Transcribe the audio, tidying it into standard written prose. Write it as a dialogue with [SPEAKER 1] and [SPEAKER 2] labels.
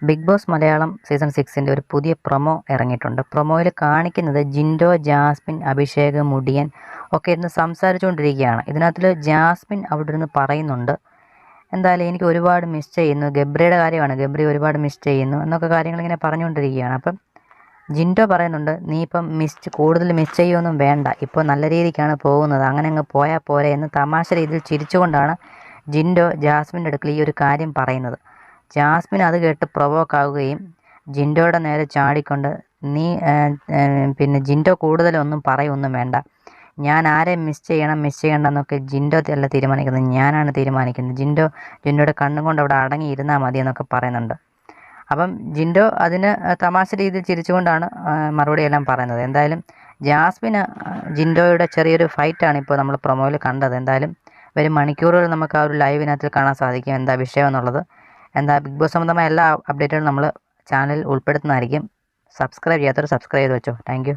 [SPEAKER 1] Big boss Malayalam season 6ൻ്റെ ഒരു പുതിയ promo ഇറങ്ങിയിട്ടുണ്ട്. പ്രൊമോയിൽ കാണിക്കുന്നത് ജിൻഡോ, ജാസ്മിൻ, അഭിഷേക്, മുടിയൻ ഒക്കെ ഇരുന്ന് സംസാരിച്ചുകൊണ്ടിരിക്കുകയാണ്. ഇതിനകത്തിൽ ജാസ്മിൻ അവിടെ ഇരുന്ന് പറയുന്നുണ്ട്, എന്തായാലും എനിക്ക് ഒരുപാട് മിസ് ചെയ്യുന്നു, ഗബ്രിയുടെ കാര്യമാണ്, ഗബ്രി ഒരുപാട് മിസ് ചെയ്യുന്നു എന്നൊക്കെ കാര്യങ്ങളിങ്ങനെ പറഞ്ഞുകൊണ്ടിരിക്കുകയാണ്. അപ്പം ജിൻഡോ പറയുന്നുണ്ട്, നീ ഇപ്പം കൂടുതൽ മിസ് ചെയ്യുമൊന്നും വേണ്ട, ഇപ്പോൾ നല്ല രീതിക്കാണ് പോകുന്നത്, അങ്ങനെ അങ്ങ് പോയാൽ പോരെ എന്ന് തമാശ രീതിയിൽ ചിരിച്ചുകൊണ്ടാണ് ജിൻഡോ ജാസ്മിൻ്റെ അടുക്കൽ ഈ ഒരു കാര്യം പറയുന്നത്. ജാസ്മിൻ അത് കേട്ട് പ്രൊവോക്ക് ആവുകയും ജിൻഡോയുടെ നേരെ ചാടിക്കൊണ്ട്, നീ പിന്നെ ജിൻഡോ കൂടുതലൊന്നും പറയൊന്നും വേണ്ട, ഞാൻ ആരെ മിസ് ചെയ്യണ്ടെന്നൊക്കെ ജിൻഡോ അല്ല തീരുമാനിക്കുന്നത്, ഞാനാണ് തീരുമാനിക്കുന്നത്, ജിൻഡോയുടെ കണ്ണും കൊണ്ട് അവിടെ അടങ്ങിയിരുന്നാൽ മതി എന്നൊക്കെ പറയുന്നുണ്ട്. അപ്പം ജിൻഡോ അതിന് തമാശ രീതിയിൽ ചിരിച്ചുകൊണ്ടാണ് മറുപടിയെല്ലാം പറയുന്നത്. എന്തായാലും ജാസ്മിന് ജിൻഡോയുടെ ചെറിയൊരു ഫൈറ്റാണ് ഇപ്പോൾ നമ്മൾ പ്രൊമോയിൽ കണ്ടത്. എന്തായാലും വരും മണിക്കൂറുകൾ നമുക്ക് ആ ഒരു ലൈവിനകത്ത് കാണാൻ സാധിക്കും എന്താ വിഷയം എന്നുള്ളത്. ബിഗ് ബോസ് സംബന്ധമായ എല്ലാ അപ്ഡേറ്റുകളും നമ്മൾ ചാനലിൽ ഉൾപ്പെടുത്തുന്നതായിരിക്കും. സബ്സ്ക്രൈബ് ചെയ്യാത്തവർ സബ്സ്ക്രൈബ് ചെയ്ത് വെച്ചോ. താങ്ക്